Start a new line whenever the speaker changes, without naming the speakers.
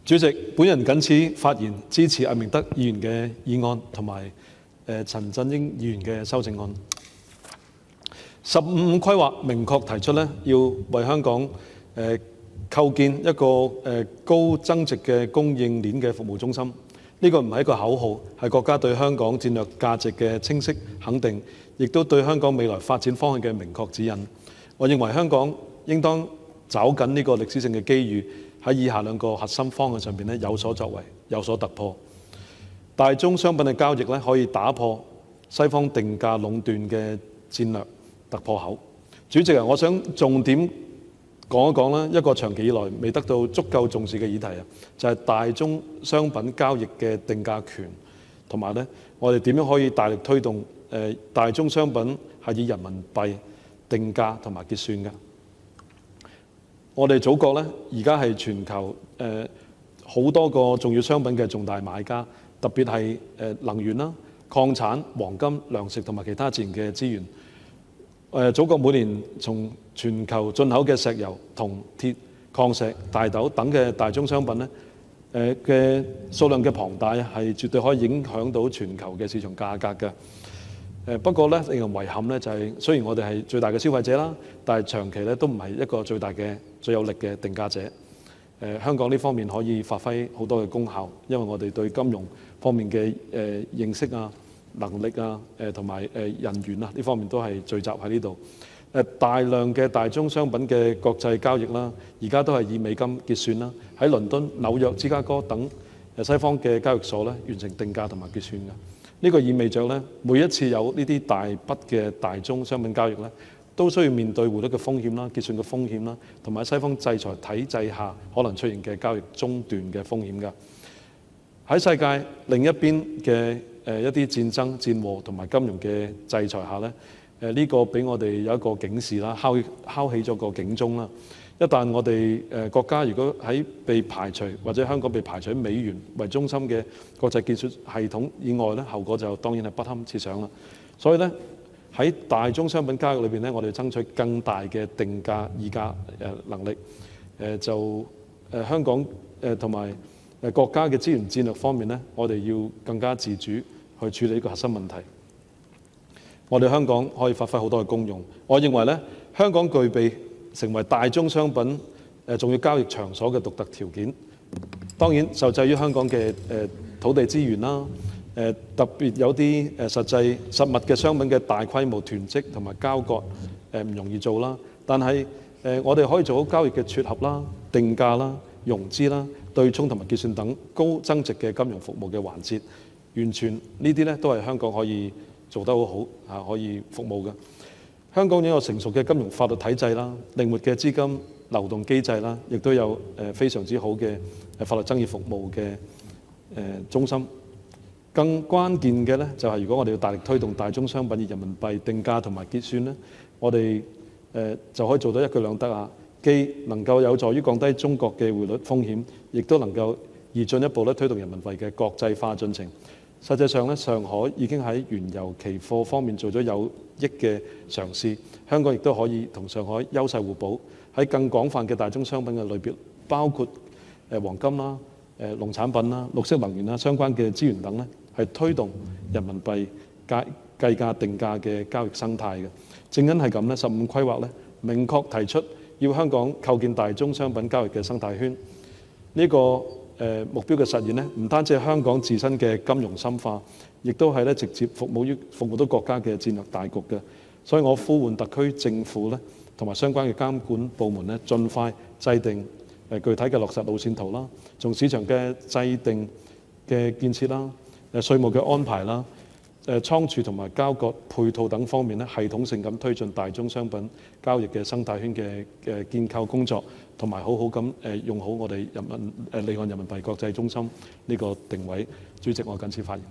主席，本人謹此發言，支持阿明德議員嘅議案同埋陳振英議員嘅修正案。15規劃明確提出咧，要為香港構建一個高增值嘅供應鏈嘅服務中心。呢個唔係一個口號，係國家對香港戰略價值嘅清晰肯定，亦都對香港未來發展方向嘅明確指引。我認為香港應當抓緊呢個歷史性嘅機遇，喺以下兩個核心方向上邊咧有所作為，有所突破。大宗商品嘅交易咧可以打破西方定價壟斷嘅戰略突破口。主席啊，我想重點講一講啦，一個長期以來未得到足夠重視嘅議題啊，就係大宗商品交易嘅定價權，同埋咧我哋點樣可以大力推動大宗商品係以人民幣定價同埋結算嘅。我哋祖國咧而家係全球好多個重要商品嘅重大買家，特別係能源啦、礦產、黃金、糧食同埋其他自然嘅資源。祖國每年從全球進口嘅石油、銅、鐵、礦石、大豆等嘅大宗商品咧嘅數量嘅龐大係絕對可以影響到全球嘅市場價格嘅。不過咧，令人遺憾咧就係，雖然我哋係最大嘅消費者啦，但係長期咧都唔係一個最大嘅、最有力嘅定價者。香港呢方面可以發揮好多嘅功效，因為我哋對金融方面嘅認識啊、能力啊、同埋人員啊呢方面都係聚集喺呢度。大量嘅大宗商品嘅國際交易啦，而家都係以美金結算啦，喺倫敦、紐約、芝加哥等西方嘅交易所咧完成定價同埋結算嘅。呢個意味着咧，每一次有呢啲大筆嘅大宗商品交易咧，都需要面對匯率嘅風險啦、結算嘅風險啦，同埋西方制裁體制下可能出現嘅交易中斷嘅風險㗎。喺世界另一邊嘅一啲戰爭、戰禍同埋金融嘅制裁下咧，呢個俾我哋有一個警示啦，敲起咗個警鐘啦。一旦我哋國家如果喺被排除或者香港被排除喺美元為中心嘅國際結算系統以外咧，後果就當然係不堪設想啦。所以咧喺大宗商品交易裏邊咧，我哋爭取更大嘅定價議價能力。香港同埋國家嘅資源戰略方面咧，我哋要更加自主去處理呢個核心問題。我哋香港可以發揮好多嘅功用。我認為咧，香港具備成為大宗商品重要交易場所嘅獨特條件。當然受制於香港嘅土地資源啦，特別有啲實物嘅商品嘅大規模囤積同埋交割唔容易做啦。但係我哋可以做好交易嘅撮合啦、定價啦、融資啦、對沖同埋結算等高增值嘅金融服務嘅環節，完全呢啲咧都係香港可以做得好好可以服務嘅。香港擁有成熟嘅金融法律體制啦，靈活嘅資金流動機制啦，亦都有非常之好嘅法律爭議服務嘅中心。更關鍵嘅咧，就係如果我哋要大力推動大宗商品以人民幣定價同埋結算咧，我哋就可以做到一舉兩得啊！既能夠有助於降低中國嘅匯率風險，亦都能夠而進一步咧推動人民幣嘅國際化進程。實際上咧，上海已經喺原油期貨方面做咗有益嘅嘗試，香港亦都可以同上海優勢互補，喺更廣泛嘅大宗商品嘅類別，包括黃金啦、農產品啦、綠色能源啦、相關嘅資源等咧，係推動人民幣計價定價嘅交易生態嘅。正因係咁咧，15規劃咧明確提出要香港構建大宗商品交易嘅生態圈。呢個目標嘅實現咧，唔單止係香港自身嘅金融深化，亦都係咧直接服務到國家嘅戰略大局嘅。所以我呼喚特區政府咧，同埋相關嘅監管部門咧，盡快制定具體嘅落實路線圖啦，從市場嘅制定嘅建設啦、稅務嘅安排啦、倉儲同埋交割配套等方面咧，系統性咁推進大宗商品交易嘅生態圈嘅建構工作，同埋好好咁用好我哋離岸人民幣國際中心呢個定位。主席，我謹此發言。